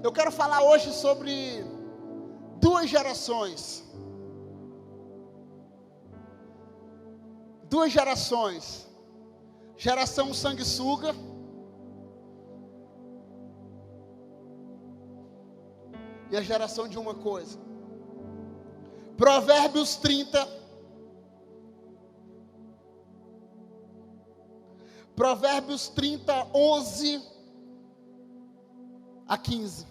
Eu quero falar hoje sobre duas gerações. Duas gerações. Geração sanguessuga. E a geração de uma coisa. Provérbios 30. Provérbios 30, 11 a 15.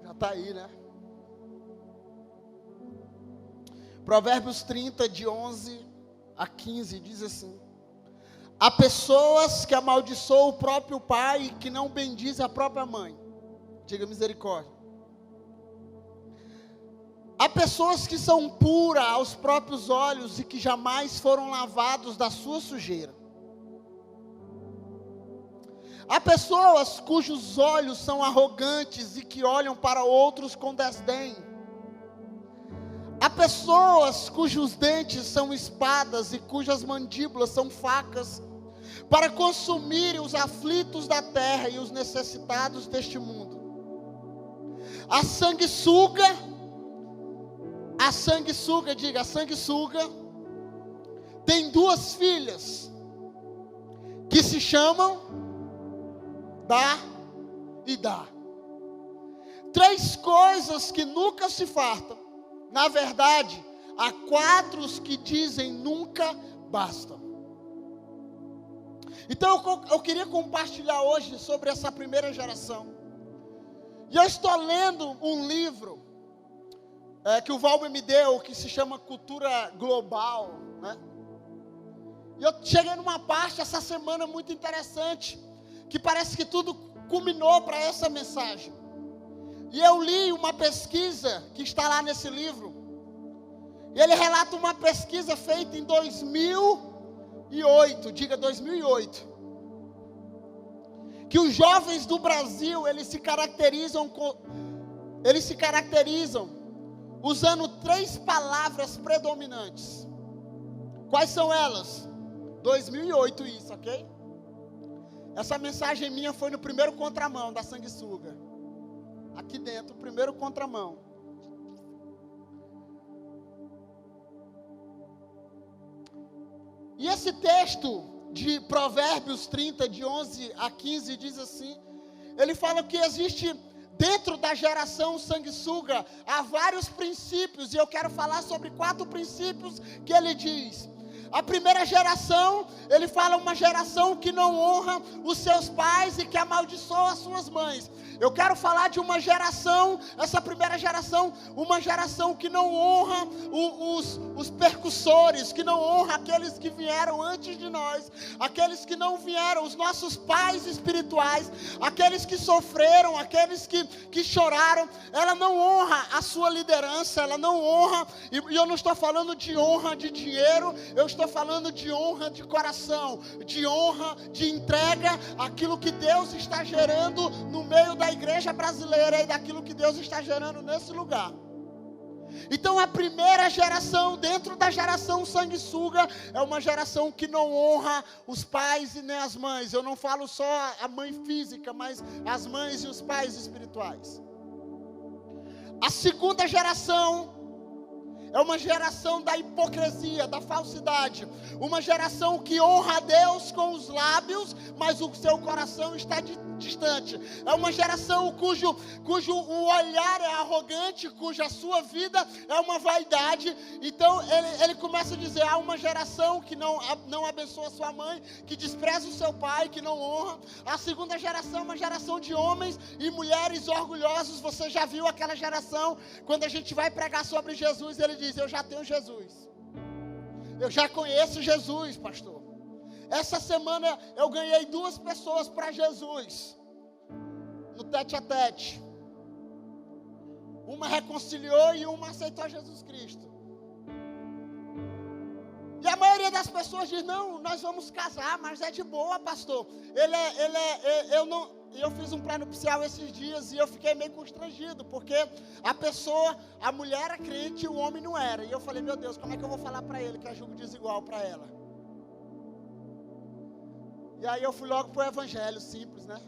Já está aí, né? Provérbios 30, de 11 a 15, diz assim: há pessoas que amaldiçoam o próprio pai e que não bendizem a própria mãe. Diga misericórdia. Há pessoas que são puras aos próprios olhos e que jamais foram lavados da sua sujeira. Há pessoas cujos olhos são arrogantes e que olham para outros com desdém. Há pessoas cujos dentes são espadas e cujas mandíbulas são facas, para consumirem os aflitos da terra e os necessitados deste mundo. A sanguessuga, diga, a sanguessuga, tem duas filhas, que se chamam Dá e Dá. Três coisas que nunca se fartam. Na verdade, há quatro que dizem nunca basta. Então eu queria compartilhar hoje sobre essa primeira geração. E eu estou lendo um livro que o Valber me deu, que se chama Cultura Global, né? E eu cheguei numa parte essa semana muito interessante, que parece que tudo culminou para essa mensagem. E eu li uma pesquisa que está lá nesse livro. E ele relata uma pesquisa feita em 2008, diga 2008. Que os jovens do Brasil, eles se caracterizam usando três palavras predominantes. Quais são elas? 2008 isso, ok? Essa mensagem minha foi no primeiro contramão da sanguessuga. Aqui dentro, primeiro contramão. E esse texto de Provérbios 30, de 11 a 15, diz assim, ele fala que existe dentro da geração sanguessuga, há vários princípios, e eu quero falar sobre 4 princípios que ele diz. A primeira geração, ele fala uma geração que não honra os seus pais e que amaldiçoa as suas mães. Eu quero falar de uma geração, essa primeira geração, uma geração que não honra os percussores, que não honra aqueles que vieram antes de nós, aqueles que não vieram, os nossos pais espirituais, aqueles que sofreram, aqueles que choraram. Ela não honra a sua liderança, ela não honra, e eu não estou falando de honra de dinheiro, eu estou falando de honra de coração, de honra, de entrega, aquilo que Deus está gerando no meio da igreja brasileira e daquilo que Deus está gerando nesse lugar. Então a primeira geração, dentro da geração sanguessuga, é uma geração que não honra os pais e nem as mães. Eu não falo só a mãe física, mas as mães e os pais espirituais. A segunda geração é uma geração da hipocrisia, da falsidade. Uma geração que honra a Deus com os lábios, mas o seu coração está distante. É uma geração cujo o olhar é arrogante, cuja sua vida é uma vaidade. Então ele começa a dizer, há uma geração que não abençoa sua mãe, que despreza o seu pai, que não honra. A segunda geração é uma geração de homens e mulheres orgulhosos. Você já viu aquela geração, quando a gente vai pregar sobre Jesus, ele diz, eu já tenho Jesus. Eu já conheço Jesus, pastor. Essa semana eu ganhei 2 pessoas para Jesus, no tete a tete. Uma reconciliou e uma aceitou Jesus Cristo. E a maioria das pessoas dizem, não, nós vamos casar, mas é de boa, pastor. Eu fiz um pré-nupcial esses dias e eu fiquei meio constrangido, porque a mulher era crente e o homem não era. E eu falei, meu Deus, como é que eu vou falar para ele que é julgo desigual para ela? E aí eu fui logo pro evangelho simples, né?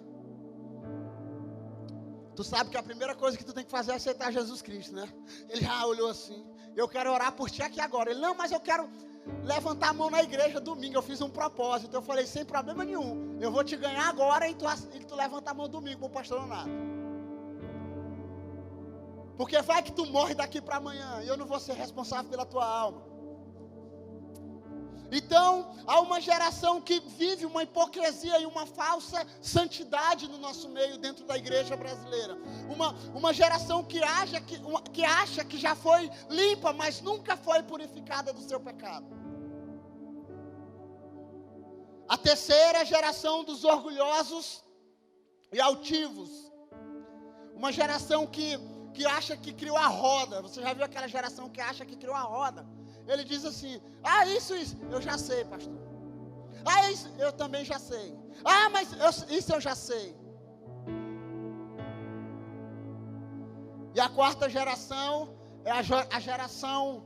Tu sabe que a primeira coisa que tu tem que fazer é aceitar Jesus Cristo, né? Ele já olhou assim, eu quero orar por ti aqui agora. Ele, não, mas eu quero levantar a mão na igreja domingo, eu fiz um propósito. Eu falei, sem problema nenhum, eu vou te ganhar agora e tu levanta a mão domingo pro pastor Leonardo. Porque vai que tu morre daqui para amanhã e eu não vou ser responsável pela tua alma. Então, há uma geração que vive uma hipocrisia e uma falsa santidade no nosso meio, dentro da igreja brasileira. Uma geração que acha que já foi limpa, mas nunca foi purificada do seu pecado. A terceira geração dos orgulhosos e altivos. Uma geração que acha que criou a roda. Você já viu aquela geração que acha que criou a roda? Ele diz assim, isso, eu já sei, pastor. Isso, eu também já sei. Mas isso eu já sei. E a quarta geração é a geração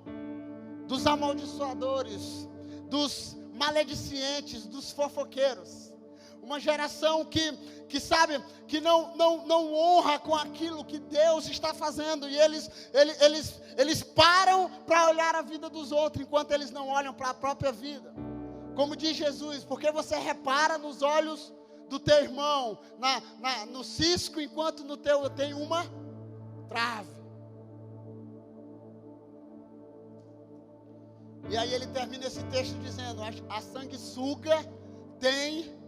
dos amaldiçoadores, dos maledicientes, dos fofoqueiros. Uma geração que sabe, que não honra com aquilo que Deus está fazendo. E eles param para olhar a vida dos outros, enquanto eles não olham para a própria vida. Como diz Jesus, porque você repara nos olhos do teu irmão, no cisco, enquanto no teu tem uma trave. E aí ele termina esse texto dizendo, a sanguessuga tem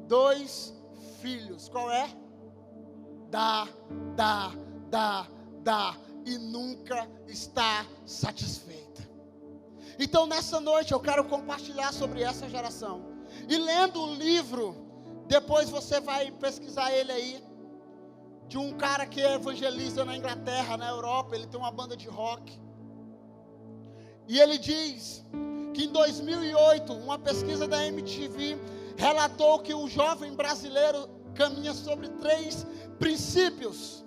2 filhos. Qual é? Dá. E nunca está satisfeita. Então nessa noite eu quero compartilhar sobre essa geração. E lendo o livro, depois você vai pesquisar ele aí, de um cara que evangeliza na Inglaterra, na Europa. Ele tem uma banda de rock. E ele diz que em 2008, uma pesquisa da MTV relatou que o jovem brasileiro caminha sobre 3 princípios.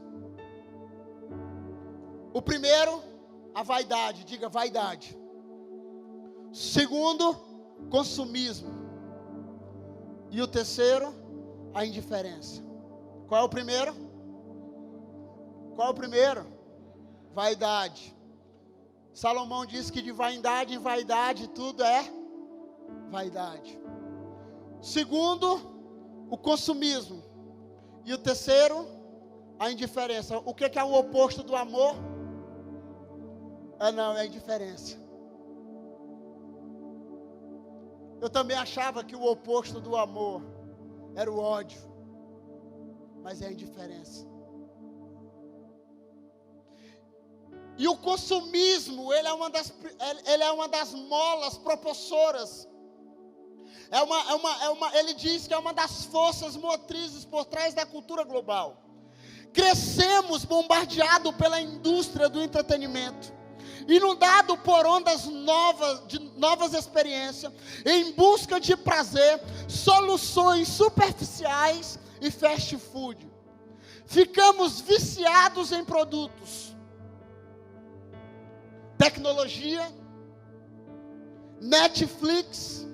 O primeiro, a vaidade. Diga, vaidade. Segundo, consumismo. E o terceiro, a indiferença. Qual é o primeiro? Vaidade. Salomão diz que de vaidade em vaidade tudo é vaidade. Segundo, o consumismo. E o terceiro, a indiferença. O que é o oposto do amor? É a indiferença. Eu também achava que o oposto do amor era o ódio. Mas é a indiferença. E o consumismo, ele é uma das molas propulsoras. Ele diz que é uma das forças motrizes por trás da cultura global. Crescemos bombardeados pela indústria do entretenimento, inundado por ondas novas experiências, em busca de prazer, soluções superficiais e fast food. Ficamos viciados em produtos, tecnologia, Netflix,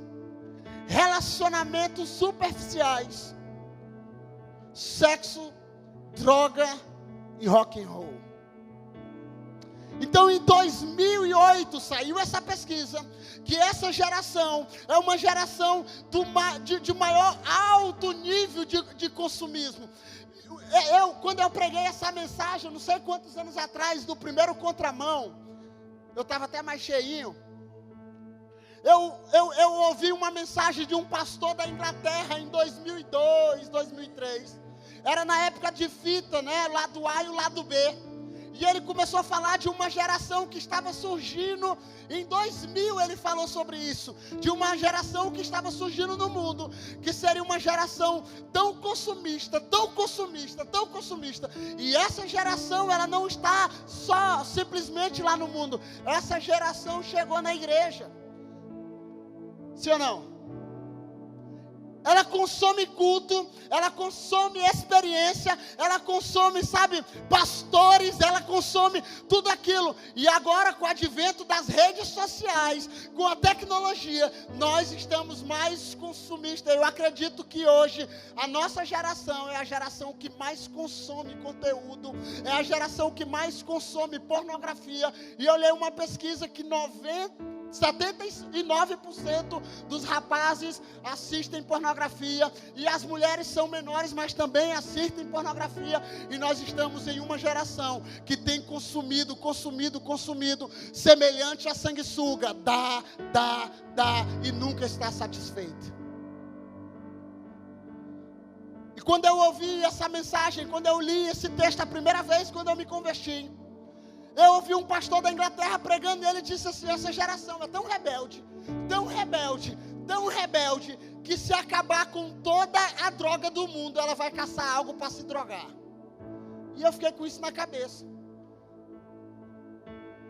relacionamentos superficiais, sexo, droga e rock and roll. Então em 2008 saiu essa pesquisa, que essa geração é uma geração de maior alto nível de consumismo. Quando eu preguei essa mensagem, não sei quantos anos atrás, do primeiro contramão, eu estava até mais cheinho. Eu ouvi uma mensagem de um pastor da Inglaterra em 2002, 2003. Era na época de fita, né? Lado A e o lado B. E ele começou a falar de uma geração que estava surgindo. Em 2000 ele falou sobre isso. De uma geração que estava surgindo no mundo, que seria uma geração tão consumista, tão consumista, tão consumista. E essa geração, ela não está só simplesmente lá no mundo. Essa geração chegou na igreja. Sim ou não? Ela consome culto, ela consome experiência, ela consome, sabe, pastores, ela consome tudo aquilo. E agora, com o advento das redes sociais, com a tecnologia, nós estamos mais consumistas. Eu acredito que hoje a nossa geração é a geração que mais consome conteúdo, é a geração que mais consome pornografia. E eu li uma pesquisa que 79% dos rapazes assistem pornografia, e as mulheres são menores, mas também assistem pornografia, e nós estamos em uma geração que tem consumido, semelhante a sanguessuga, dá, e nunca está satisfeito. E quando eu ouvi essa mensagem, quando eu li esse texto a primeira vez, quando eu me converti, eu ouvi um pastor da Inglaterra pregando, e ele disse assim: essa geração é tão rebelde, que se acabar com toda a droga do mundo, ela vai caçar algo para se drogar. E eu fiquei com isso na cabeça.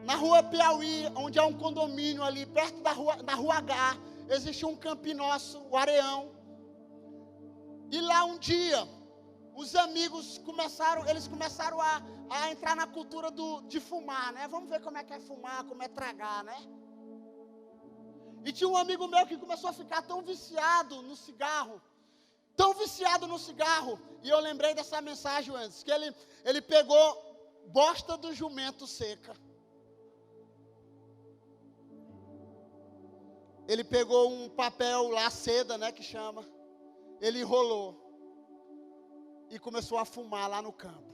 Na rua Piauí, onde há um condomínio ali, perto da rua H, existe um campinho nosso, o Areão. E lá um dia, os amigos começaram a entrar na cultura de fumar, né? Vamos ver como é que é fumar, como é tragar, né? E tinha um amigo meu que começou a ficar tão viciado no cigarro, e eu lembrei dessa mensagem antes, que ele pegou bosta do jumento seca. Ele pegou um papel lá, seda, né, que chama. Ele enrolou e começou a fumar lá no campo.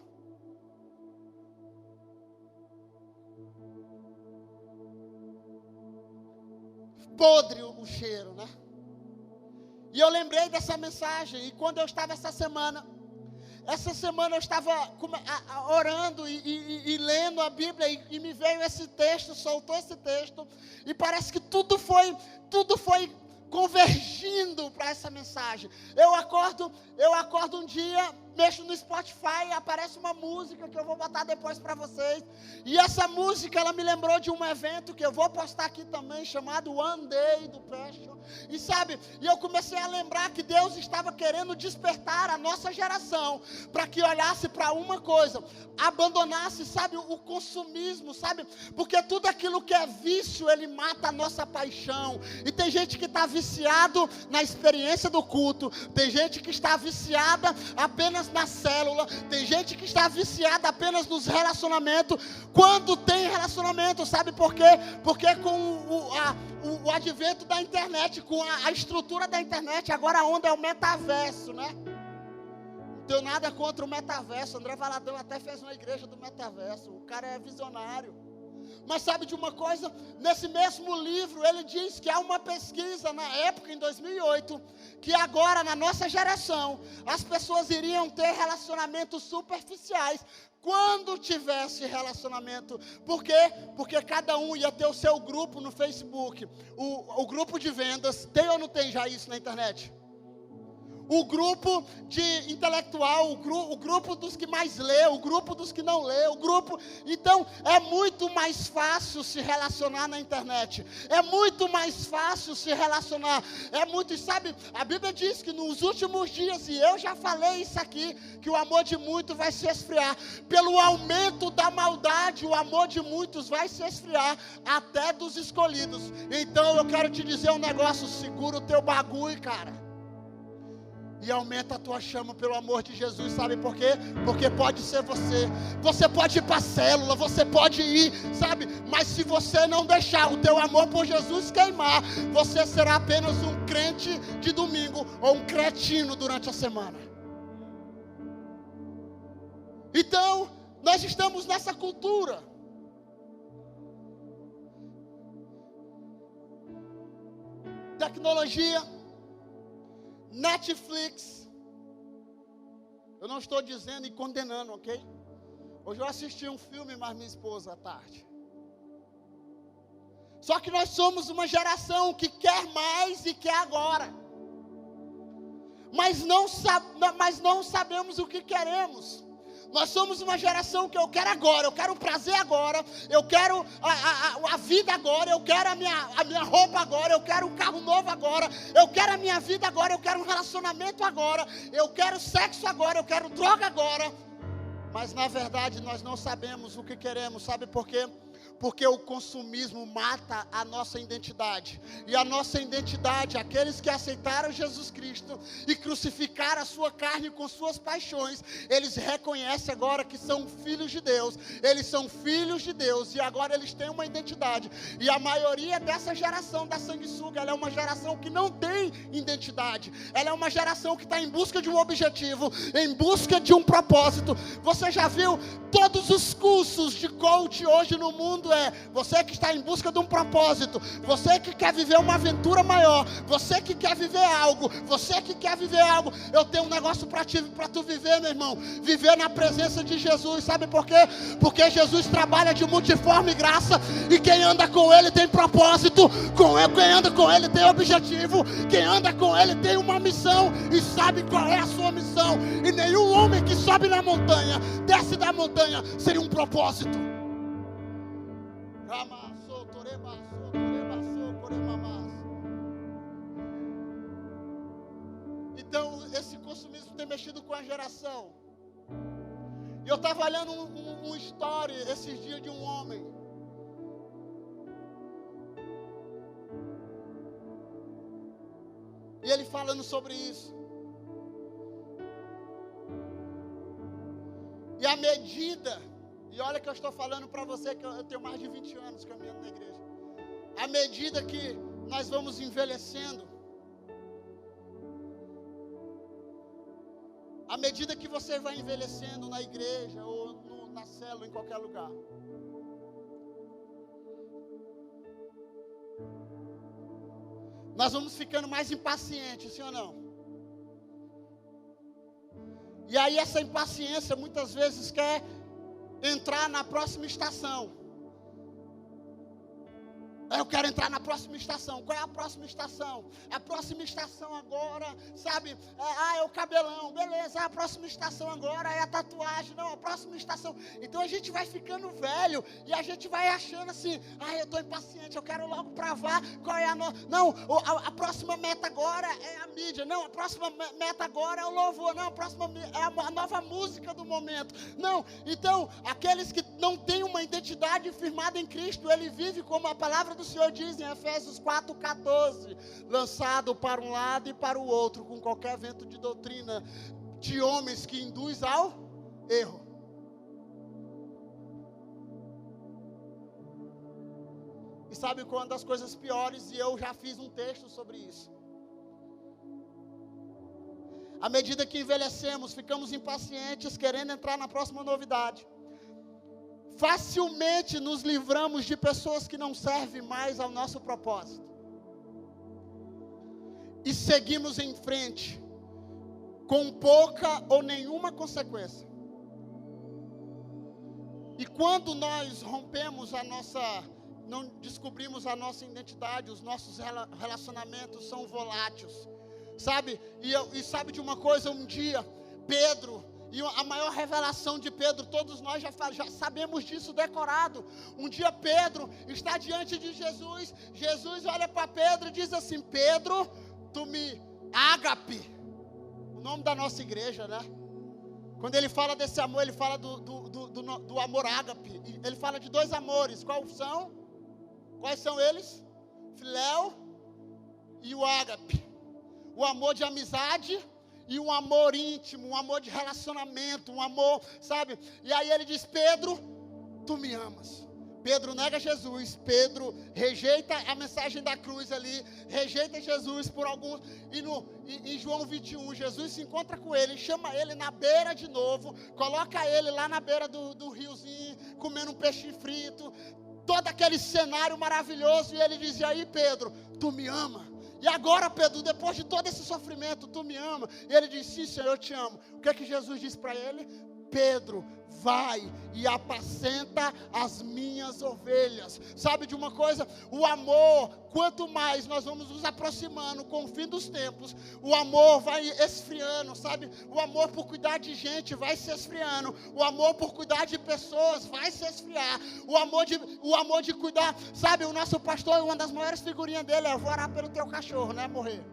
Podre o cheiro, né? E eu lembrei dessa mensagem. E quando eu estava essa semana eu estava orando e lendo a Bíblia, e me veio esse texto, soltou esse texto, e parece que tudo foi convergindo para essa mensagem. Eu acordo um dia, mexo no Spotify, aparece uma música que eu vou botar depois para vocês, e essa música, ela me lembrou de um evento que eu vou postar aqui também, chamado One Day do Passion, e sabe, e eu comecei a lembrar que Deus estava querendo despertar a nossa geração, para que olhasse para uma coisa, abandonasse, sabe, o consumismo, sabe, porque tudo aquilo que é vício, ele mata a nossa paixão. E tem gente que está viciado na experiência do culto, tem gente que está viciada apenas na célula, tem gente que está viciada apenas nos relacionamentos. Quando tem relacionamento, sabe por quê? Porque com o advento da internet, com a estrutura da internet, agora a onda é o metaverso, né? Não tenho nada contra o metaverso. André Valadão até fez uma igreja do metaverso, o cara é visionário. Mas sabe de uma coisa? Nesse mesmo livro, ele diz que há uma pesquisa na época, em 2008, que agora, na nossa geração, as pessoas iriam ter relacionamentos superficiais quando tivesse relacionamento. Por quê? Porque cada um ia ter o seu grupo no Facebook. O grupo de vendas, tem ou não tem já isso na internet? O grupo de intelectual, o grupo dos que mais lê, o grupo dos que não lê, o grupo... Então, é muito mais fácil se relacionar na internet. É muito mais fácil se relacionar. Sabe, a Bíblia diz que nos últimos dias, e eu já falei isso aqui, que o amor de muitos vai se esfriar. Pelo aumento da maldade, o amor de muitos vai se esfriar, até dos escolhidos. Então, eu quero te dizer um negócio, segura o teu bagulho, cara. E aumenta a tua chama pelo amor de Jesus, sabe por quê? Porque pode ser você. Você pode ir para a célula, você pode ir, sabe? Mas se você não deixar o teu amor por Jesus queimar, você será apenas um crente de domingo ou um cretino durante a semana. Então, nós estamos nessa cultura. Tecnologia, Netflix. Eu não estou dizendo e condenando, ok? Hoje eu assisti um filme mais minha esposa à tarde. Só que nós somos uma geração que quer mais e quer agora. Mas não sabemos o que queremos. Nós somos uma geração que eu quero agora, eu quero o prazer agora, eu quero a vida agora, eu quero a minha roupa agora, eu quero um carro novo agora, eu quero a minha vida agora, eu quero um relacionamento agora, eu quero sexo agora, eu quero droga agora. Mas na verdade nós não sabemos o que queremos, sabe por quê? Porque o consumismo mata a nossa identidade. E a nossa identidade, aqueles que aceitaram Jesus Cristo e crucificaram a sua carne com suas paixões, eles reconhecem agora que são filhos de Deus. Eles são filhos de Deus e agora eles têm uma identidade. E a maioria dessa geração da sanguessuga, ela é uma geração que não tem identidade. Ela é uma geração que está em busca de um objetivo, em busca de um propósito. Você já viu todos os cursos de coach hoje no mundo? Você que está em busca de um propósito, você que quer viver uma aventura maior, você que quer viver algo, eu tenho um negócio para tu viver, meu irmão, viver na presença de Jesus. Sabe por quê? Porque Jesus trabalha de multiforme graça, e quem anda com Ele tem propósito, quem anda com Ele tem objetivo, quem anda com Ele tem uma missão, e sabe qual é a sua missão. E nenhum homem que sobe na montanha, desce da montanha, sem um propósito. Então esse consumismo tem mexido com a geração. E eu estava olhando uma história esses dias de um homem. E ele falando sobre isso. E à medida, e olha que eu estou falando para você que eu tenho mais de 20 anos caminhando na igreja. À medida que nós vamos envelhecendo, à medida que você vai envelhecendo na igreja ou na célula, em qualquer lugar, nós vamos ficando mais impacientes, sim ou não? E aí essa impaciência muitas vezes quer entrar na próxima estação. Eu quero entrar na próxima estação. Qual é a próxima estação? A próxima estação agora, sabe? É o cabelão, beleza. A próxima estação agora é a tatuagem. Não, a próxima estação. Então a gente vai ficando velho e a gente vai achando assim: eu estou impaciente, eu quero logo provar qual é a Não, a próxima meta agora é a mídia. Não, a próxima meta agora é o louvor. Não, a próxima é a nova música do momento. Não, então aqueles que não têm uma identidade firmada em Cristo, ele vive como a palavra do Senhor diz em Efésios 4,14, lançado para um lado e para o outro, com qualquer vento de doutrina, de homens que induz ao erro. E sabe quando as coisas piores, e eu já fiz um texto sobre isso. À medida que envelhecemos, ficamos impacientes, querendo entrar na próxima novidade. Facilmente nos livramos de pessoas que não servem mais ao nosso propósito. E seguimos em frente, com pouca ou nenhuma consequência. E quando nós rompemos não descobrimos a nossa identidade, os nossos relacionamentos são voláteis. Sabe? E sabe de uma coisa, um dia, Pedro... E a maior revelação de Pedro, todos nós já sabemos disso decorado. Um dia Pedro está diante de Jesus. Jesus olha para Pedro e diz assim: Pedro, tu me ágape. O nome da nossa igreja, né? Quando ele fala desse amor, ele fala do amor ágape. Ele fala de dois amores. Quais são eles? Filéu e o ágape. O amor de amizade e um amor íntimo, um amor de relacionamento, um amor, sabe? E aí ele diz: Pedro, tu me amas. Pedro nega Jesus, Pedro rejeita a mensagem da cruz ali, rejeita Jesus por alguns, e em João 21, Jesus se encontra com ele, chama ele na beira de novo, coloca ele lá na beira do riozinho, comendo um peixe frito, todo aquele cenário maravilhoso, e ele diz: e aí Pedro, tu me ama? E agora, Pedro, depois de todo esse sofrimento, tu me ama? E ele diz: sim, Senhor, eu te amo. O que é que Jesus disse para ele? Pedro, vai e apacenta as minhas ovelhas. Sabe de uma coisa? O amor, quanto mais nós vamos nos aproximando com o fim dos tempos, o amor vai esfriando, sabe? O amor por cuidar de gente vai se esfriando. O amor por cuidar de pessoas vai se esfriar. O amor de cuidar, sabe? O nosso pastor, uma das maiores figurinhas dele é: vou orar pelo teu cachorro, né? Morrer.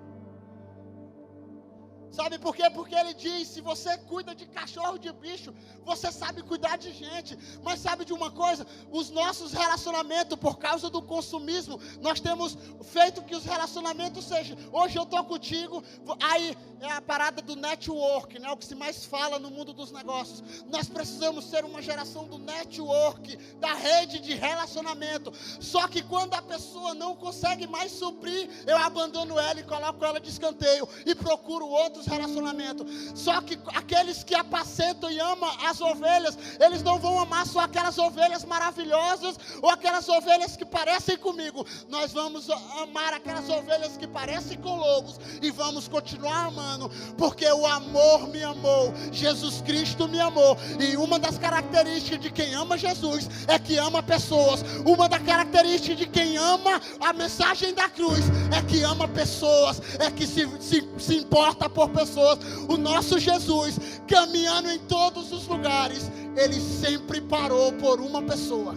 Sabe por quê? Porque ele diz: se você cuida de cachorro, de bicho, você sabe cuidar de gente. Mas sabe de uma coisa? Os nossos relacionamentos, por causa do consumismo, nós temos feito que os relacionamentos sejam: hoje eu estou contigo, aí é a parada do network, né? O que se mais fala no mundo dos negócios. Nós precisamos ser uma geração do network, da rede de relacionamento. Só que quando a pessoa não consegue mais suprir, eu abandono ela e coloco ela de escanteio e procuro outros relacionamentos. Só que aqueles que apacentam e amam as ovelhas, eles não vão amar só aquelas ovelhas maravilhosas ou aquelas ovelhas que parecem comigo. Nós vamos amar aquelas ovelhas que parecem com lobos e vamos continuar amando, porque o amor me amou, Jesus Cristo me amou. E uma das características de quem ama Jesus é que ama pessoas. Uma das características de quem ama a mensagem da cruz é que ama pessoas, é que se importa por pessoas. O nosso Jesus, caminhando em todos os lugares, ele sempre parou por uma pessoa.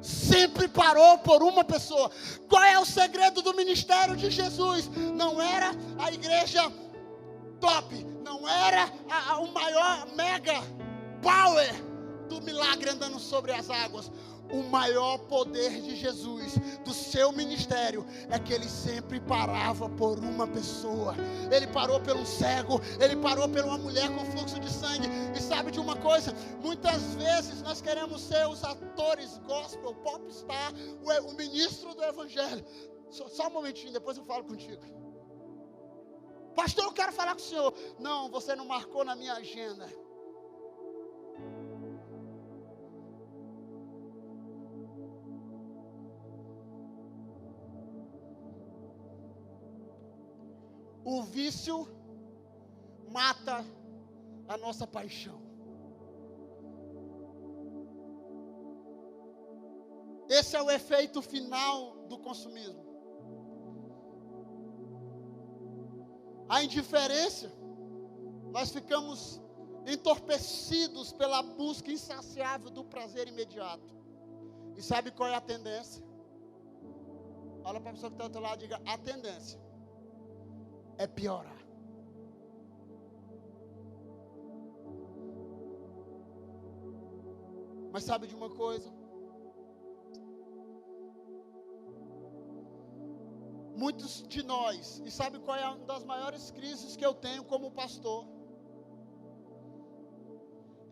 Sempre parou por uma pessoa. Qual é o segredo do ministério de Jesus? Não era a igreja top, não era o maior mega power do milagre andando sobre as águas. O maior poder de Jesus, do seu ministério, é que ele sempre parava por uma pessoa. Ele parou por um cego, ele parou por uma mulher com fluxo de sangue. E sabe de uma coisa? Muitas vezes nós queremos ser os atores gospel, popstar, o ministro do evangelho. Só um momentinho, depois eu falo contigo. Pastor, eu quero falar com o senhor. Não, você não marcou na minha agenda. O vício mata a nossa paixão. Esse é o efeito final do consumismo. A indiferença, nós ficamos entorpecidos pela busca insaciável do prazer imediato. E sabe qual é a tendência? Olha para a pessoa que está do outro lado e diga: a tendência é piorar. Mas sabe de uma coisa? Muitos de nós, e sabe qual é uma das maiores crises que eu tenho como pastor?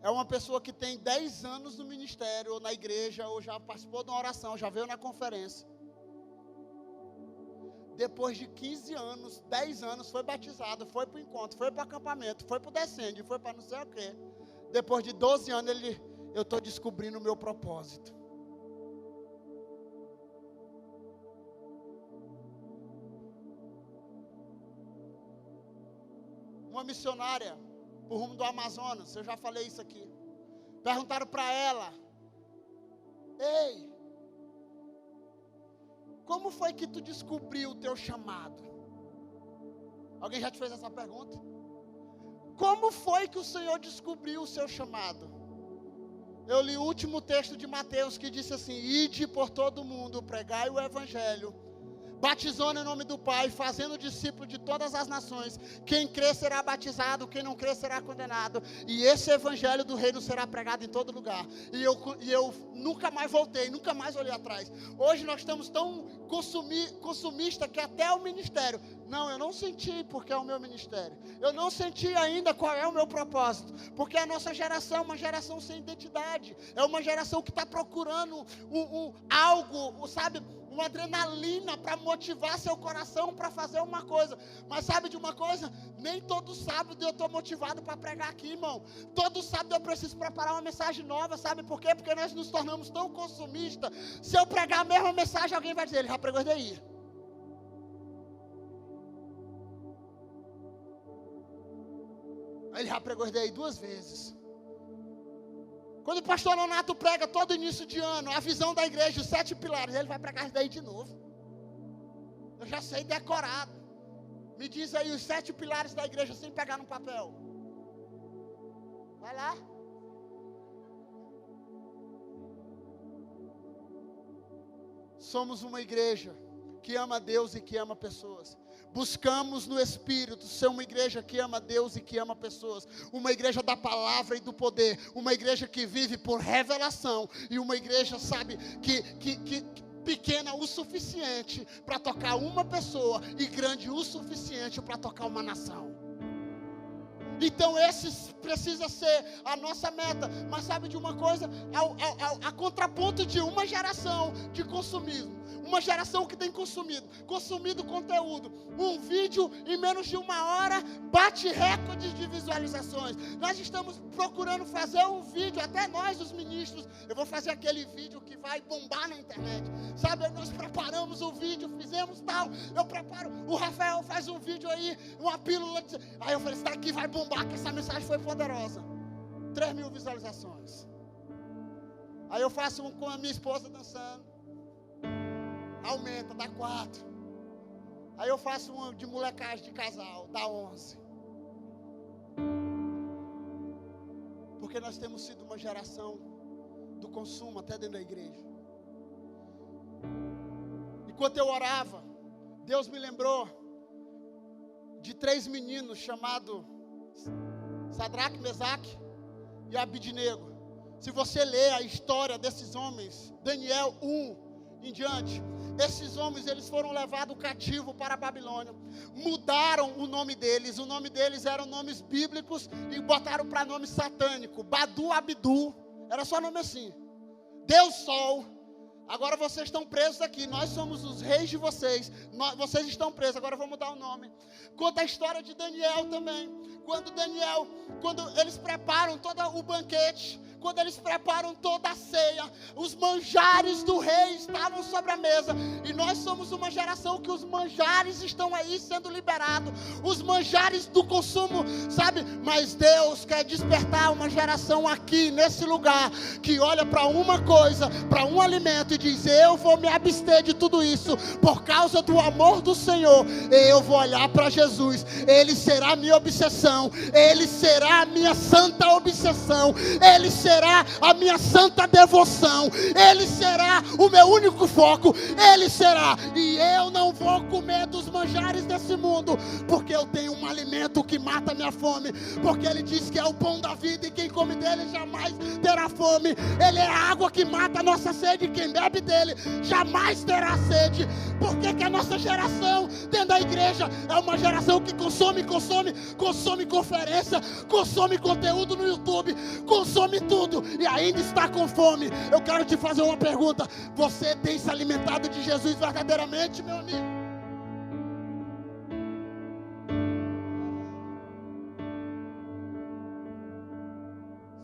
É uma pessoa que tem 10 anos no ministério, ou na igreja, ou já participou de uma oração, já veio na conferência. Depois de 15 anos, 10 anos, foi batizado, foi para o encontro, foi para o acampamento, foi para o descende, foi para não sei o quê. Depois de 12 anos, eu estou descobrindo o meu propósito. Uma missionária, por rumo do Amazonas, eu já falei isso aqui. Perguntaram para ela: ei, como foi que tu descobriu o teu chamado? Alguém já te fez essa pergunta? Como foi que o Senhor descobriu o seu chamado? Eu li o último texto de Mateus que disse assim: ide por todo mundo, pregai o evangelho, batizando em nome do Pai, fazendo discípulo de todas as nações. Quem crer será batizado, quem não crer será condenado. E esse evangelho do reino será pregado em todo lugar. E eu nunca mais voltei, nunca mais olhei atrás. Hoje nós estamos tão consumistas que até o ministério. Não, eu não senti porque é o meu ministério. Eu não senti ainda qual é o meu propósito. Porque a nossa geração é uma geração sem identidade. É uma geração que está procurando algo, sabe? Uma adrenalina para motivar seu coração para fazer uma coisa. Mas sabe de uma coisa? Nem todo sábado eu estou motivado para pregar aqui, irmão. Todo sábado eu preciso preparar uma mensagem nova. Sabe por quê? Porque nós nos tornamos tão consumistas. Se eu pregar a mesma mensagem, alguém vai dizer: ele já pregou isso daí. Ele já pregou isso daí 2 vezes. Quando o pastor Nonato prega todo início de ano, a visão da igreja, os 7 pilares, ele vai pregar isso daí de novo. Eu já sei decorado. Me diz aí os 7 pilares da igreja sem pegar no papel. Vai lá. Somos uma igreja que ama Deus e que ama pessoas. Buscamos no Espírito ser uma igreja que ama Deus e que ama pessoas. Uma igreja da palavra e do poder. Uma igreja que vive por revelação. E uma igreja, sabe, que pequena o suficiente para tocar uma pessoa e grande o suficiente para tocar uma nação. Então esse precisa ser a nossa meta. Mas sabe de uma coisa? A contraponto de uma geração de consumismo. Uma geração que tem consumido conteúdo. Um vídeo em menos de 1 hora bate recordes de visualizações. Nós estamos procurando fazer um vídeo, até nós os ministros. Eu vou fazer aquele vídeo que vai bombar na internet. Sabe, nós preparamos o vídeo, fizemos tal. Eu preparo, o Rafael faz um vídeo aí, uma pílula. Aí eu falei, está aqui, vai bombar, que essa mensagem foi poderosa. 3.000 visualizações. Aí eu faço um com a minha esposa dançando. Aumenta, dá 4. Aí eu faço uma de molecagem de casal, dá 11. Porque nós temos sido uma geração do consumo até dentro da igreja. Enquanto eu orava, Deus me lembrou de 3 meninos chamados Sadraque, Mesaque e Abidnego. Se você ler a história desses homens, Daniel 1 em diante, esses homens, eles foram levados cativo para a Babilônia, mudaram o nome deles eram nomes bíblicos e botaram para nome satânico, Badu, Abdu, era só nome assim, Deus Sol. Agora vocês estão presos aqui, nós somos os reis de vocês, vocês estão presos, agora vamos mudar o nome. Conta a história de Daniel também, quando eles preparam todo o banquete, quando eles preparam toda a ceia, os manjares do rei estavam sobre a mesa, e nós somos uma geração que os manjares estão aí sendo liberados, os manjares do consumo, sabe, mas Deus quer despertar uma geração aqui, nesse lugar, que olha para uma coisa, para um alimento, e diz, eu vou me abster de tudo isso, por causa do amor do Senhor, eu vou olhar para Jesus, Ele será a minha obsessão, Ele será a minha santa obsessão, Ele será a minha santa devoção, Ele será o meu único foco, Ele será, e eu não vou comer dos manjares desse mundo, porque eu tenho um alimento que mata a minha fome, porque Ele diz que é o pão da vida, e quem come dele jamais terá fome, Ele é a água que mata a nossa sede, e quem bebe dele jamais terá sede. Por que a nossa geração dentro da igreja é uma geração que consome conferência, consome conteúdo no YouTube, consome tudo e ainda está com fome? Eu quero te fazer uma pergunta: você tem se alimentado de Jesus verdadeiramente, meu amigo?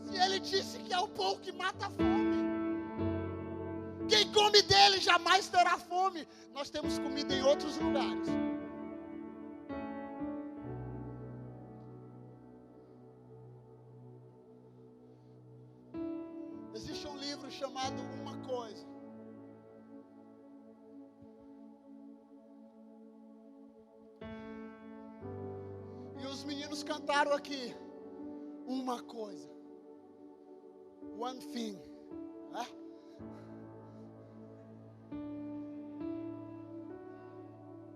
Se Ele disse que é o pão que mata a fome, quem come dele jamais terá fome. Nós temos comida em outros lugares. Existe um livro chamado Uma Coisa. E os meninos cantaram aqui, uma coisa. One thing.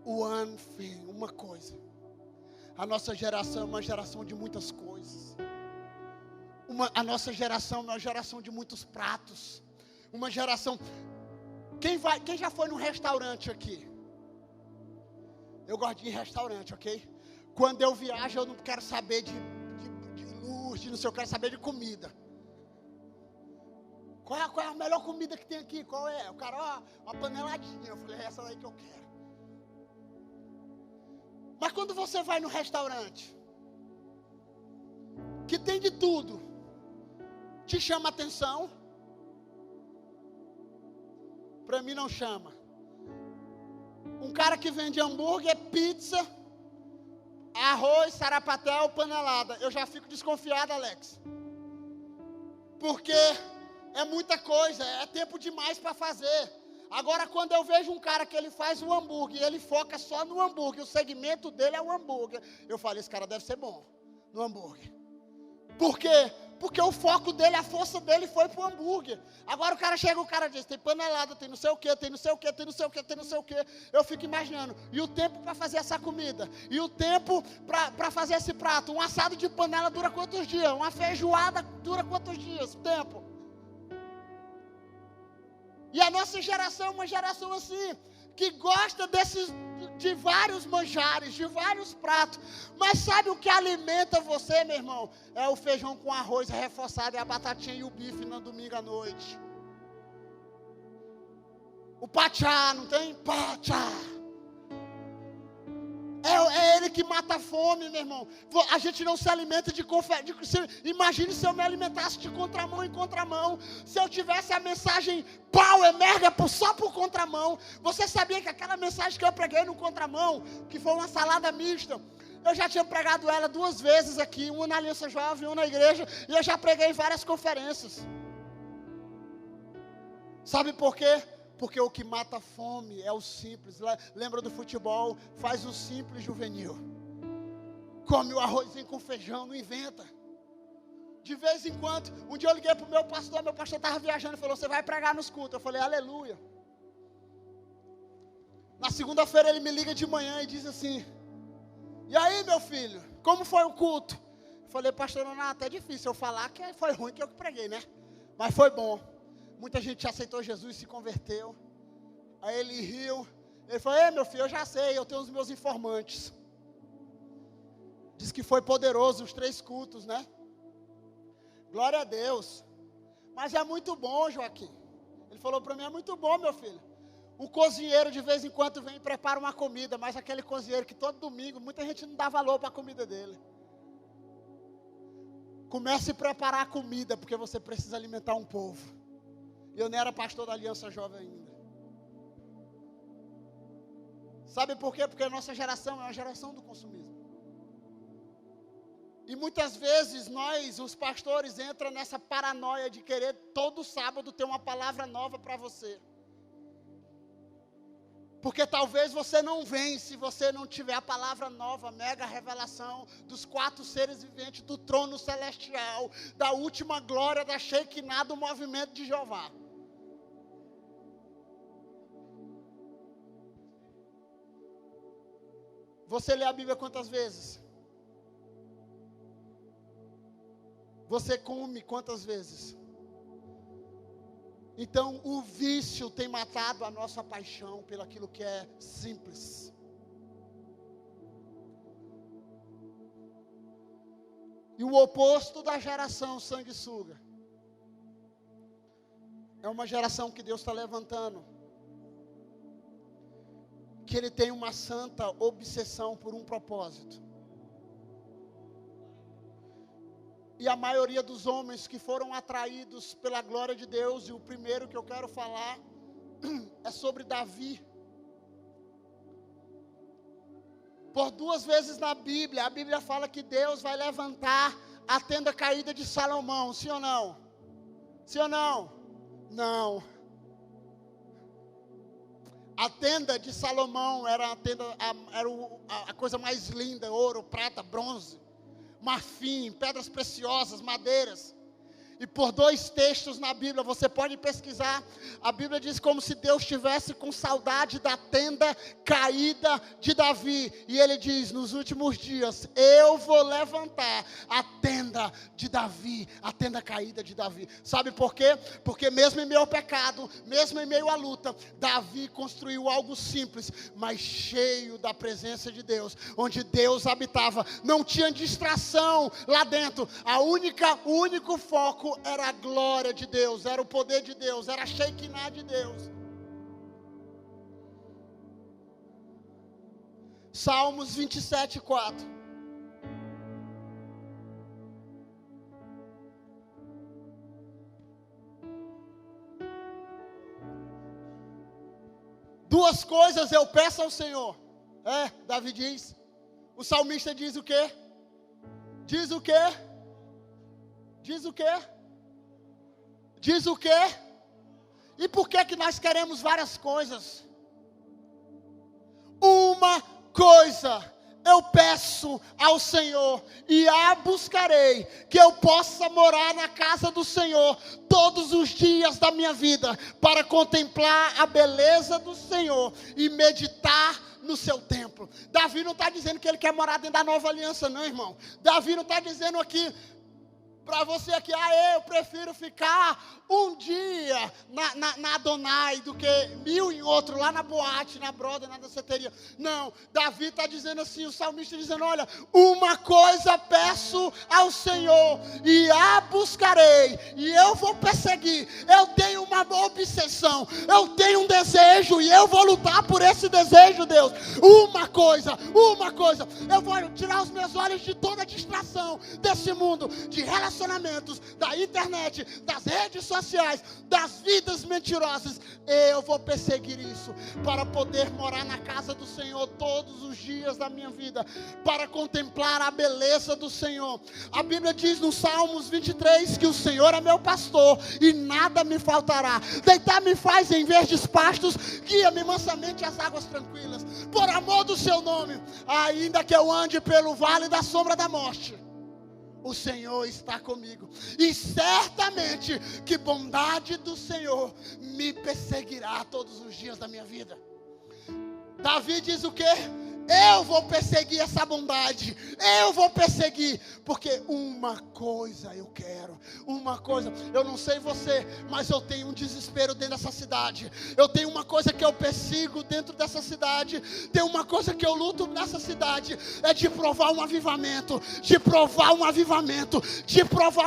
One thing, uma coisa. A nossa geração é uma geração de muitas coisas. A nossa geração é uma geração de muitos pratos. Uma geração. Quem já foi num restaurante aqui? Eu gosto de ir em restaurante, ok? Quando eu viajo, eu não quero saber de luz, de não sei, eu quero saber de comida. Qual é a melhor comida que tem aqui? Qual é? O cara, uma paneladinha. Eu falei, é essa daí que eu quero. Mas quando você vai no restaurante, que tem de tudo, te chama atenção? Para mim não chama. Um cara que vende hambúrguer, pizza, arroz, sarapatel, panelada, eu já fico desconfiado, Alex. Porque é muita coisa, é tempo demais para fazer. Agora, quando eu vejo um cara que ele faz um hambúrguer, e ele foca só no hambúrguer, o segmento dele é o hambúrguer, eu falo, esse cara deve ser bom no hambúrguer. Por quê? Porque o foco dele, a força dele foi pro hambúrguer. Agora o cara chega, o cara diz, tem panelada, tem não sei o que, tem não sei o que, tem não sei o que, tem não sei o que. Eu fico imaginando, e o tempo para fazer essa comida? E o tempo para fazer esse prato? Um assado de panela dura quantos dias? Uma feijoada dura quantos dias? Tempo. E a nossa geração é uma geração assim, que gosta de vários manjares, de vários pratos. Mas sabe o que alimenta você, meu irmão? É o feijão com arroz reforçado, e a batatinha e o bife no domingo à noite. O pachá, não tem? Pachá. É ele que mata a fome, meu irmão. A gente não se alimenta de imagine se eu me alimentasse de contramão em contramão. Se eu tivesse a mensagem power, mega, só por contramão. Você sabia que aquela mensagem que eu preguei no contramão, que foi uma salada mista, eu já tinha pregado ela 2 vezes aqui, uma na Aliança Jovem, uma na igreja, e eu já preguei em várias conferências. Sabe por quê? Porque o que mata a fome é o simples. Lembra do futebol? Faz o simples juvenil. Come o arrozinho com feijão, não inventa. De vez em quando, um dia eu liguei para o meu pastor estava viajando e falou, você vai pregar nos cultos. Eu falei, aleluia. Na segunda-feira ele me liga de manhã e diz assim, e aí meu filho, como foi o culto? Eu falei, pastor Nonato, é difícil eu falar que foi ruim que eu preguei, né? Mas foi bom. Muita gente aceitou Jesus e se converteu. Aí ele riu. Ele falou, meu filho, eu já sei, eu tenho os meus informantes. Diz que foi poderoso os 3 cultos, né? Glória a Deus. Mas é muito bom, Joaquim. Ele falou para mim, é muito bom, meu filho. O cozinheiro de vez em quando vem e prepara uma comida, mas aquele cozinheiro que todo domingo, muita gente não dá valor para a comida dele. Comece a preparar a comida, porque você precisa alimentar um povo. Eu nem era pastor da Aliança Jovem ainda. Sabe por quê? Porque a nossa geração é uma geração do consumismo. E muitas vezes nós, os pastores, entram nessa paranoia de querer todo sábado ter uma palavra nova para você. Porque talvez você não venha se você não tiver a palavra nova, mega revelação dos 4 seres viventes do trono celestial, da última glória da Shekinah do movimento de Jeová. Você lê a Bíblia quantas vezes? Você come quantas vezes? Então, o vício tem matado a nossa paixão pelo aquilo que é simples. E o oposto da geração sanguessuga é uma geração que Deus está levantando, que ele tem uma santa obsessão por um propósito. E a maioria dos homens que foram atraídos pela glória de Deus, e o primeiro que eu quero falar é sobre Davi. Por 2 vezes na Bíblia, a Bíblia fala que Deus vai levantar a tenda caída de Salomão, sim ou não? Sim ou não? Não. A tenda de Salomão era a coisa mais linda, ouro, prata, bronze, marfim, pedras preciosas, madeiras. E por 2 textos na Bíblia, você pode pesquisar, a Bíblia diz como se Deus estivesse com saudade da tenda caída de Davi. E ele diz, nos últimos dias, eu vou levantar a tenda de Davi, a tenda caída de Davi. Sabe por quê? Porque mesmo em meio ao pecado, mesmo em meio à luta, Davi construiu algo simples, mas cheio da presença de Deus, onde Deus habitava. Não tinha distração lá dentro, o único foco era a glória de Deus, era o poder de Deus, era a Shekinah de Deus. Salmos 27:4. Duas coisas eu peço ao Senhor. Davi diz. O salmista diz o quê? Diz o quê? Diz o quê? Diz o quê? E por que nós queremos várias coisas? Uma coisa eu peço ao Senhor, e a buscarei, que eu possa morar na casa do Senhor todos os dias da minha vida, para contemplar a beleza do Senhor e meditar no seu templo. Davi não está dizendo que ele quer morar dentro da nova aliança, não, irmão. Davi não está dizendo aqui para você aqui, eu prefiro ficar um dia na Adonai do que 1000 em outro, lá na boate, na broda, na danceteria. Não, Davi está dizendo assim, o salmista dizendo, olha, uma coisa peço ao Senhor, e a buscarei, e eu vou perseguir. Eu tenho uma obsessão, eu tenho um desejo, e eu vou lutar por esse desejo, Deus. Uma coisa, eu vou tirar os meus olhos de toda a distração desse mundo, de relacionamentos, da internet, das redes sociais, das vidas mentirosas. Eu vou perseguir isso, para poder morar na casa do Senhor todos os dias da minha vida, para contemplar a beleza do Senhor. A Bíblia diz no Salmos 23, que o Senhor é meu pastor, e nada me faltará. Deitar-me faz em verdes pastos, guia-me mansamente às águas tranquilas. Por amor do seu nome, ainda que eu ande pelo vale da sombra da morte, o Senhor está comigo, e certamente que bondade do Senhor me perseguirá todos os dias da minha vida. Davi diz o quê? Eu vou perseguir essa bondade, eu vou perseguir, porque uma coisa eu quero, uma coisa, eu não sei você, mas eu tenho um desespero dentro dessa cidade, eu tenho uma coisa que eu persigo dentro dessa cidade, tem uma coisa que eu luto nessa cidade, é de provar um avivamento, de provar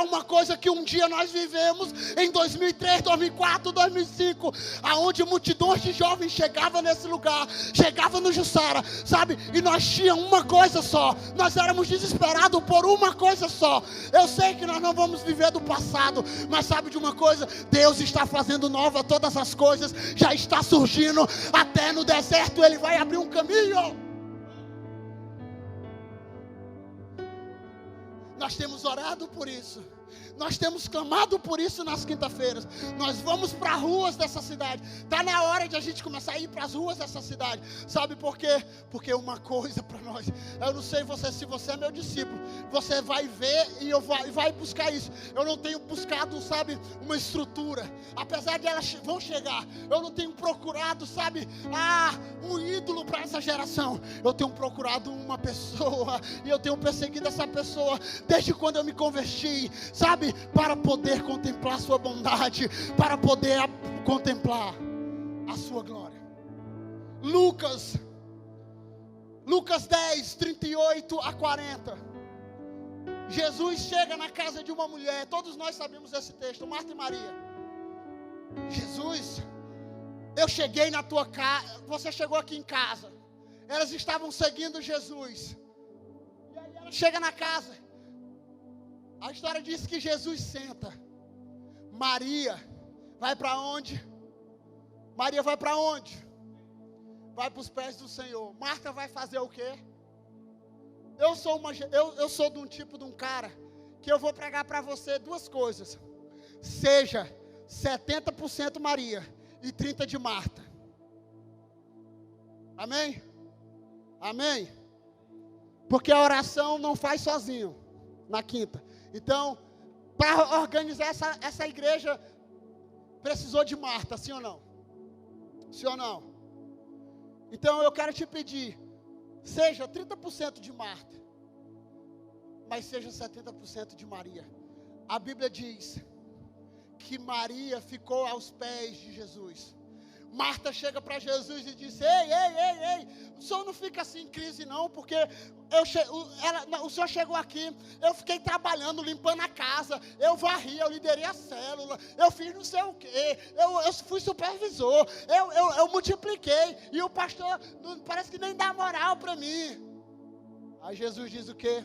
uma coisa que um dia nós vivemos em 2003, 2004, 2005, aonde multidões de jovens chegavam nesse lugar, chegavam no Jussara, sabe? E nós tínhamos uma coisa só, nós éramos desesperados por uma coisa só. Eu sei que nós não vamos viver do passado, mas sabe de uma coisa? Deus está fazendo nova todas as coisas, já está surgindo, até no deserto Ele vai abrir um caminho. Nós temos orado por isso, nós temos clamado por isso nas quinta-feiras. Nós vamos para as ruas dessa cidade. Está na hora de a gente começar a ir para as ruas dessa cidade. Sabe por quê? Porque uma coisa para nós, eu não sei você, se você é meu discípulo, você vai ver e vai buscar isso. Eu não tenho buscado, sabe, uma estrutura, apesar de elas vão chegar. Eu não tenho procurado, sabe, um ídolo para essa geração. Eu tenho procurado uma pessoa, e eu tenho perseguido essa pessoa desde quando eu me converti, sabe, para poder contemplar a sua bondade, para poder contemplar a sua glória. Lucas 10, 38 a 40. Jesus chega na casa de uma mulher, todos nós sabemos esse texto, Marta e Maria. Jesus, eu cheguei na tua casa, você chegou aqui em casa. Elas estavam seguindo Jesus, e aí ela chega na casa. A história diz que Jesus senta. Maria vai para onde? Maria vai para onde? Vai para os pés do Senhor. Marta vai fazer o quê? Eu sou de um tipo de um cara que eu vou pregar para você duas coisas. Seja 70% Maria e 30% de Marta. Amém? Amém? Porque a oração não faz sozinho na quinta. Então, para organizar essa igreja, precisou de Marta, sim ou não? Sim ou não? Então, eu quero te pedir, seja 30% de Marta, mas seja 70% de Maria. A Bíblia diz que Maria ficou aos pés de Jesus. Marta chega para Jesus e diz: ei, o senhor não fica assim em crise não, porque o senhor chegou aqui, eu fiquei trabalhando, limpando a casa, eu varri, eu liderei a célula, eu fiz não sei o quê, eu fui supervisor, eu multipliquei, e o pastor parece que nem dá moral para mim. Aí Jesus diz o quê?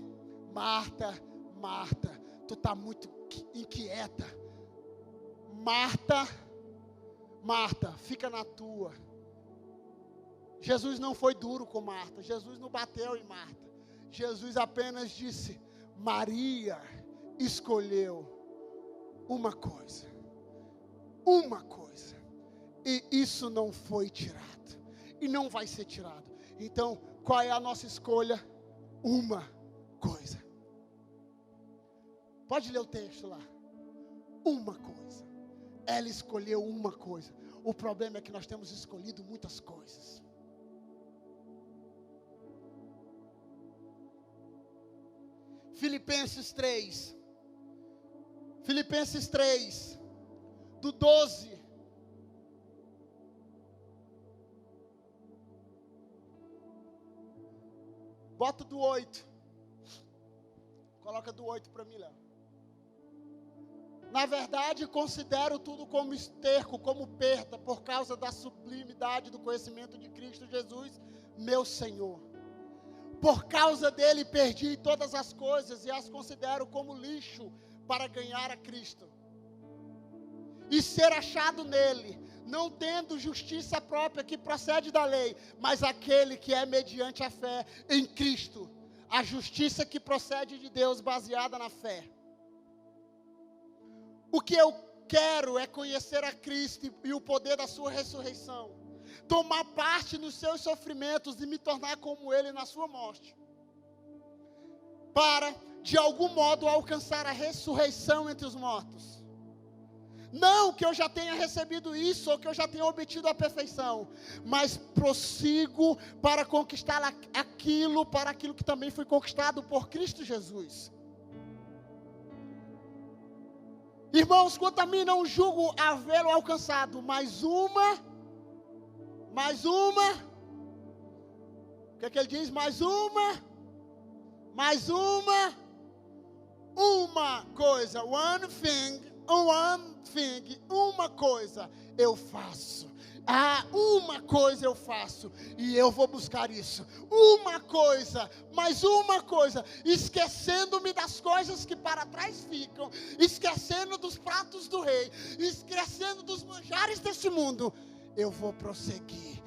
Marta, Marta, tu está muito inquieta. Marta, fica na tua. Jesus não foi duro com Marta, Jesus não bateu em Marta. Jesus apenas disse: Maria escolheu uma coisa. uma coisa. E isso não foi tirado. E não vai ser tirado. Então, qual é a nossa escolha? Uma coisa. Pode ler o texto lá. Uma coisa. Ela escolheu uma coisa. O problema é que nós temos escolhido muitas coisas. Filipenses 3. Filipenses 3. Do 12. Bota do 8. Coloca do 8 para mim, Léo. Na verdade, considero tudo como esterco, como perda, por causa da sublimidade do conhecimento de Cristo Jesus, meu Senhor. Por causa dele perdi todas as coisas e as considero como lixo para ganhar a Cristo. E ser achado nele, não tendo justiça própria que procede da lei, mas aquele que é mediante a fé em Cristo, a justiça que procede de Deus baseada na fé. O que eu quero é conhecer a Cristo e o poder da sua ressurreição, tomar parte nos seus sofrimentos e me tornar como ele na sua morte, para, de algum modo, alcançar a ressurreição entre os mortos. Não que eu já tenha recebido isso, ou que eu já tenha obtido a perfeição, mas prossigo para conquistar aquilo que também foi conquistado por Cristo Jesus. Irmãos, quanto a mim, não julgo havê-lo alcançado, mais uma, o que é que ele diz? Mais uma coisa, one thing, uma coisa eu faço. Uma coisa eu faço, e eu vou buscar isso. Mais uma coisa, esquecendo-me das coisas que para trás ficam, esquecendo dos pratos do rei, esquecendo dos manjares deste mundo, eu vou prosseguir.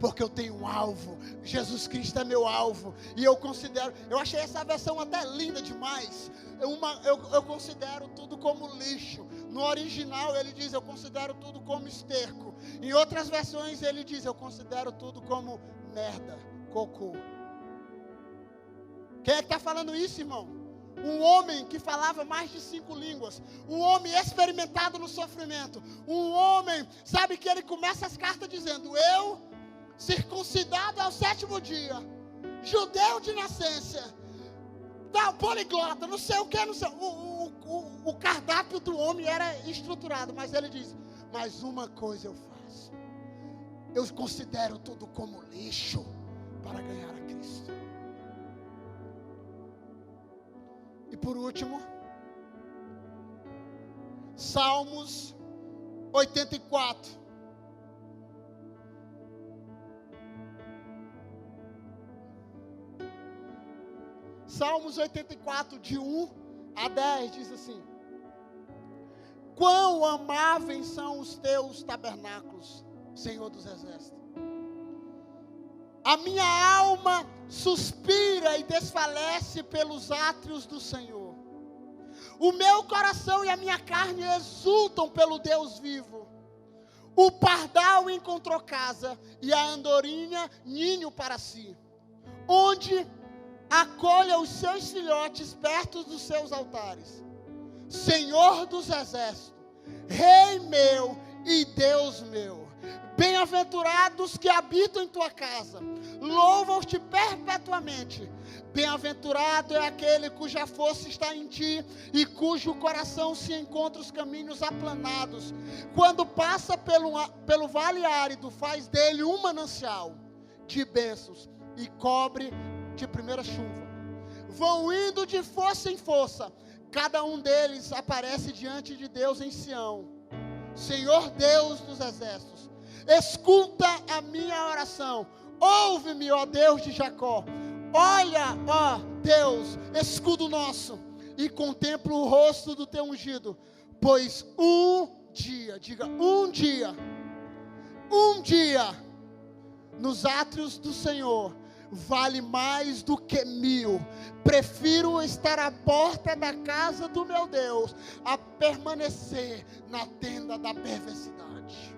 Porque eu tenho um alvo. Jesus Cristo é meu alvo. E eu achei essa versão até linda demais. Eu considero tudo como lixo. No original ele diz, eu considero tudo como esterco. Em outras versões ele diz, eu considero tudo como merda, cocô. Quem é que está falando isso, irmão? Um homem que falava mais de 5 línguas, um homem experimentado no sofrimento, um homem, sabe que ele começa as cartas dizendo, eu, circuncidado ao 7º dia, judeu de nascença, poliglota, não sei o que, o cardápio do homem era estruturado, mas ele diz, mas uma coisa eu faço, eu considero tudo como lixo para ganhar a Cristo. E por último, Salmos 84. Salmos 84, de 1 a 10, diz assim: quão amáveis são os teus tabernáculos, Senhor dos exércitos. A minha alma suspira e desfalece pelos átrios do Senhor. O meu coração e a minha carne exultam pelo Deus vivo. O pardal encontrou casa e a andorinha ninho para si, onde acolha os seus filhotes perto dos seus altares. Senhor dos exércitos, Rei meu e Deus meu, bem-aventurados que habitam em tua casa, louvam-te perpetuamente. Bem-aventurado é aquele cuja força está em ti e cujo coração se encontra os caminhos aplanados. Quando passa pelo vale árido, faz dele um manancial de bênçãos e cobre de primeira chuva. Vão indo de força em força, cada um deles aparece diante de Deus em Sião. Senhor Deus dos exércitos, escuta a minha oração, ouve-me, ó Deus de Jacó. Olha, ó Deus, escudo nosso, e contempla o rosto do teu ungido, pois um dia, nos átrios do Senhor, vale mais do que 1000. Prefiro estar à porta da casa do meu Deus a permanecer na tenda da perversidade.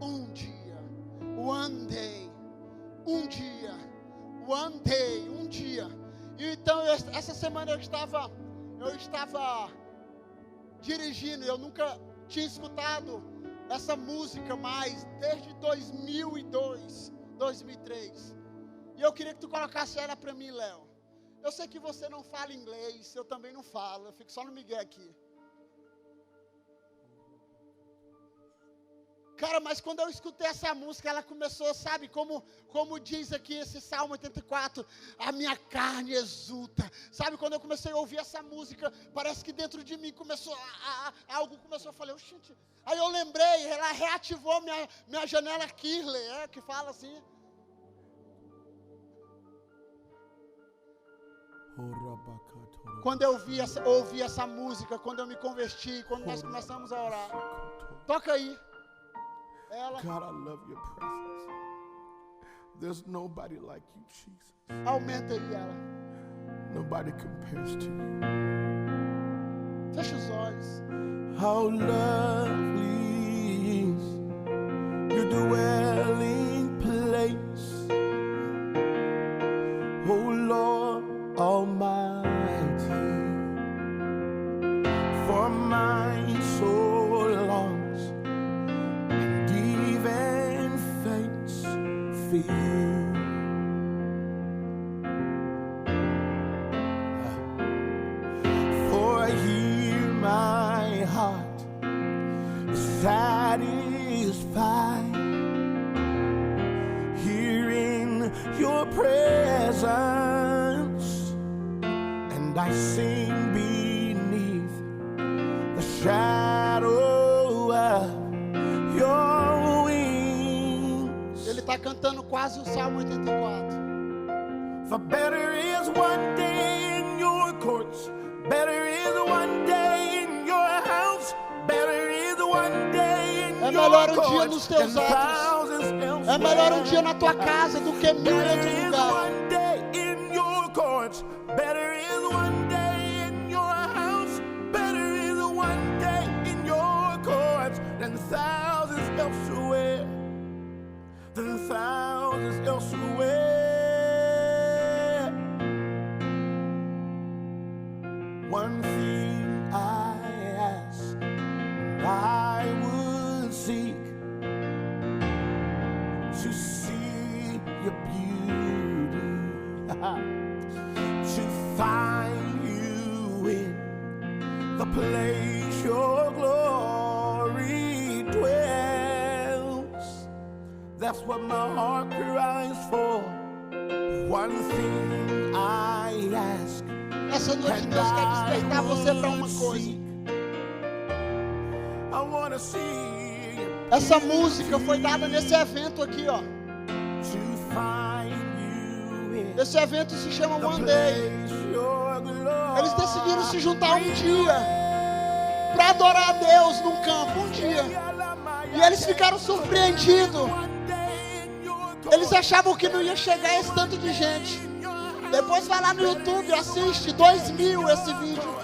Um dia, one day, um dia. E então, essa semana eu estava dirigindo, eu nunca tinha escutado essa música mais, desde 2002, 2003. E eu queria que tu colocasse ela para mim, Léo. Eu sei que você não fala inglês, eu também não falo, eu fico só no migué aqui. Cara, mas quando eu escutei essa música, ela começou, sabe, como diz aqui esse Salmo 84, a minha carne exulta. Sabe, quando eu comecei a ouvir essa música, parece que dentro de mim começou, algo começou, eu falei, oxente. Aí eu lembrei, ela reativou minha janela Kirley, que fala assim. Quando eu ouvi essa música, quando eu me converti, quando nós começamos a orar. Toca aí. Ela. God, I love your presence. There's nobody like you, Jesus. Aumenta aí ela. Nobody compares to you. Fecha os olhos. How lovely is your dwelling place, oh Lord Almighty. For my soul longs and even faints for you. For here my heart is satisfied, here in your presence, and I sing beneath the shadow of your wings. Ele está cantando quase o Salmo 84. For better is one day in your courts, better is one day in your house, better is one day in É melhor your um dia courts nos teus than atos. thousands elsewhere. É melhor um dia na tua casa do que 1000 em Better outro is lugar. one day in your courts, better is one day in your house, better is one day in your courts than thousands elsewhere, than thousands elsewhere. One thing I ask, and I would seek, to see your beauty, to find you in the place your glory dwells. That's what my heart cries for. One thing I ask, Essa noite Deus quer despertar você para uma coisa. I wanna see you. Essa música foi dada nesse evento aqui, ó. To find you in Esse evento se chama the One Day. place your glory Eles decidiram se juntar um dia para adorar a Deus num campo, um dia. E eles ficaram surpreendidos. Eles achavam que não ia chegar esse tanto de gente. Depois vai lá no YouTube, assiste 2000 esse vídeo.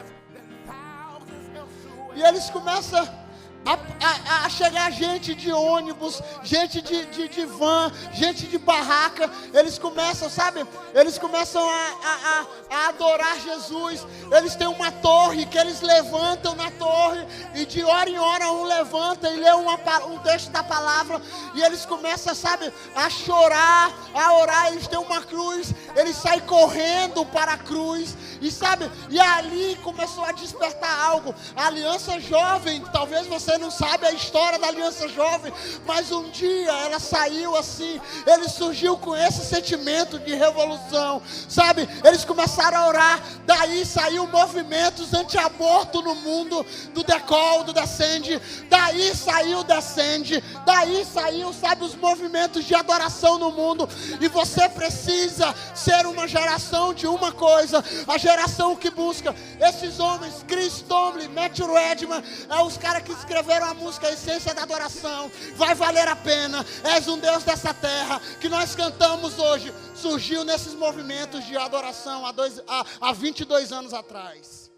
E eles começam a chegar gente de ônibus, gente de van, gente de barraca. Eles começam, sabe? Eles começam a adorar Jesus. Eles têm uma torre que eles levantam na torre, e de hora em hora um levanta e lê um texto da palavra, e eles começam, sabe, a chorar, a orar. Eles têm uma cruz, eles saem correndo para a cruz, e sabe, e ali começou a despertar algo. A Aliança Jovem, talvez você não sabe a história da Aliança Jovem, mas um dia ela saiu assim, ele surgiu com esse sentimento de revolução, sabe? Eles começaram a orar, daí saiu movimentos anti-aborto no mundo, do Decol, do Descende, daí saiu o Descende, daí saiu, sabe, os movimentos de adoração no mundo. E você precisa ser uma geração de uma coisa, a geração geração que busca. Esses homens, Chris Tomlin, Matthew Edman, os caras que escreveram a música A Essência da Adoração. Vai valer a pena. És um Deus dessa terra, que nós cantamos hoje, surgiu nesses movimentos de adoração há 22 anos atrás.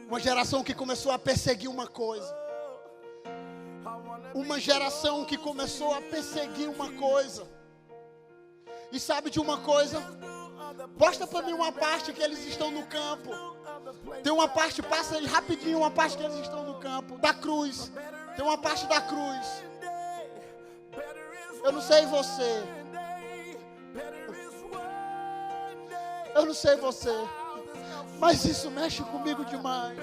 Uma geração que começou a perseguir uma coisa. Uma geração que começou a perseguir uma coisa. E sabe de uma coisa? Posta para mim uma parte que eles estão no campo. Tem uma parte, passa aí rapidinho uma parte que eles estão no campo. Da cruz. Tem uma parte da cruz. Eu não sei você. Eu não sei você. Mas isso mexe comigo demais.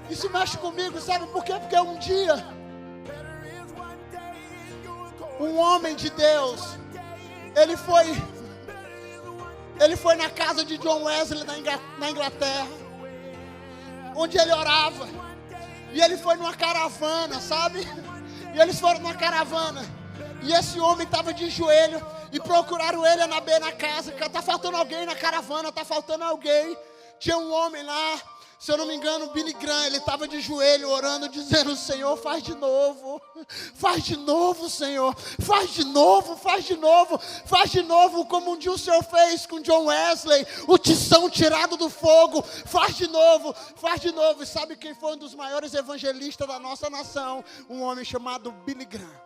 Isso mexe comigo, sabe por quê? Porque um dia, um homem de Deus, ele foi na casa de John Wesley na Inglaterra, onde ele orava, e ele foi numa caravana, sabe? E eles foram numa caravana, e esse homem estava de joelho, e procuraram ele na casa, que tá faltando alguém na caravana, tá faltando alguém. Tinha um homem lá, se eu não me engano, Billy Graham, ele estava de joelho orando, dizendo: Senhor, faz de novo, Senhor, faz de novo, faz de novo, como um dia o Senhor fez com John Wesley, o tição tirado do fogo, faz de novo. E sabe quem foi um dos maiores evangelistas da nossa nação? Um homem chamado Billy Graham.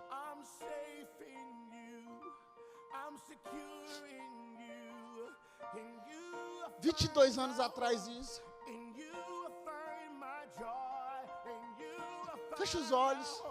22 anos atrás isso. Fecha os olhos.